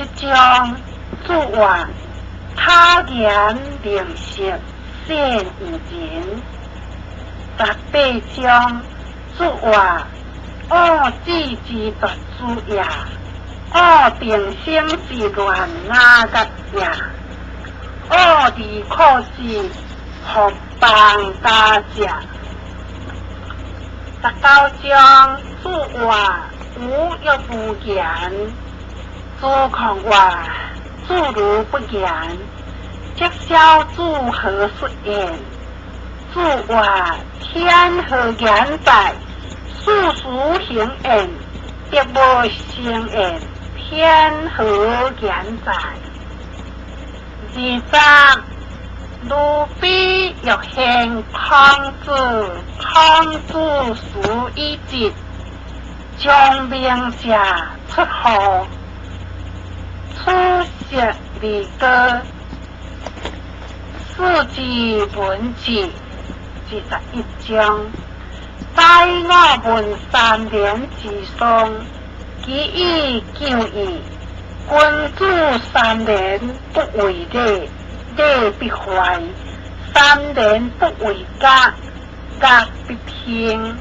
即将做完他言灵色现于人，十八将做完恶智之独主也，恶定生之乱那个也，恶离苦之何帮大家。十九章做完无欲不言，诸狂话诸如不言，即消诸何说言？诸话天何言在？世俗行言，亦无成言，天何言在？二三如彼欲行康子属一节，将名者出号，出席离歌，四字文字21章。在我们3年之上，其意旧义，君主3年不为礼，礼必坏；3年不为格，格必平。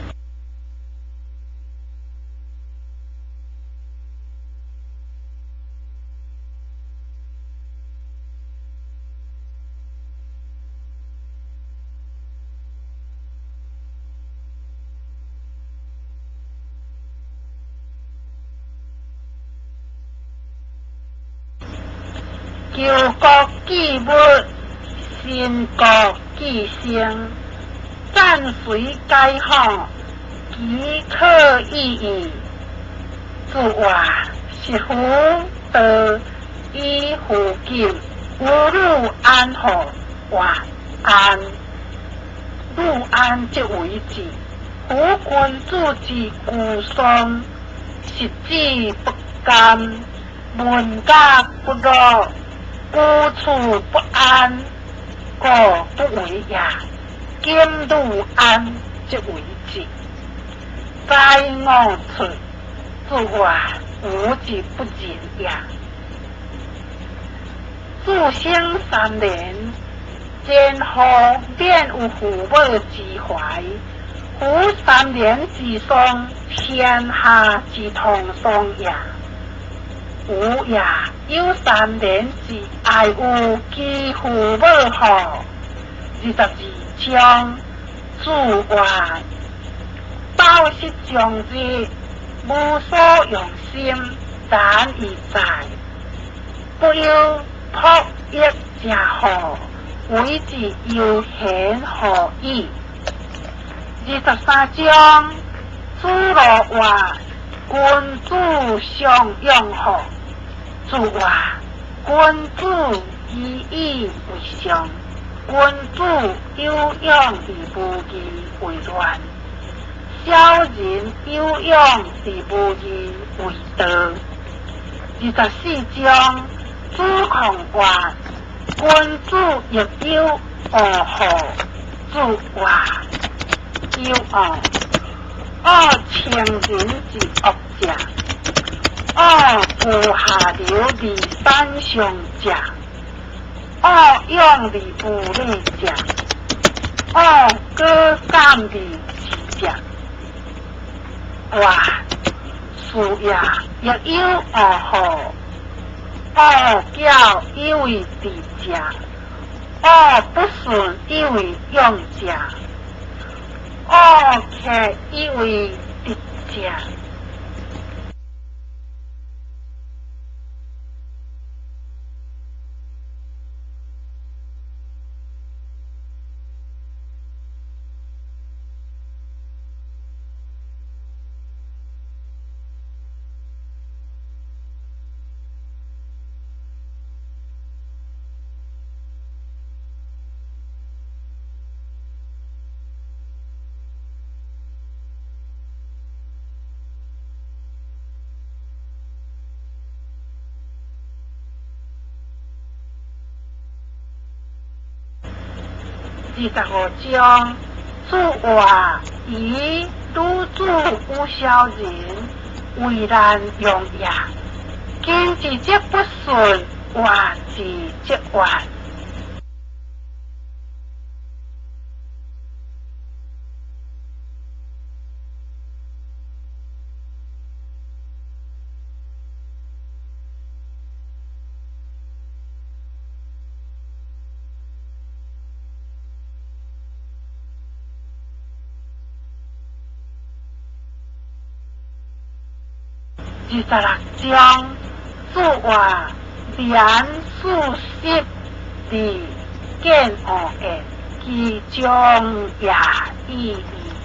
旧国既没，新国既兴。暂随该行，即可意义。自话是福德以福尽，无路安好还安。路安即为治，夫君主之故丧，实之不甘，文家不乐。孤处不安，故不为也；兼路安，即为治。在我处，自话无之不尽也。自兴3年，前后便有父母之怀，夫3年之丧，天下之同丧也。有也有3年之爱有其父母后，22章自话报失将之，无所用心，但以在，不由仆役之后，为之悠闲何意？23章自罗话君主相用后。自话君主以义为上，君主有用而无义为乱，小人有用而无义为道。24章主狂话，君主亦有恶自话有恶情人之恶者。不下流离三上者，用离不利者，各三离之者。话事也亦有好，教以为智者，不顺以为用者，客以为敌者。25章自话以女子无小人，为难用也。今之即不顺万事即完。26章主话连数十字见恶的其中也意义。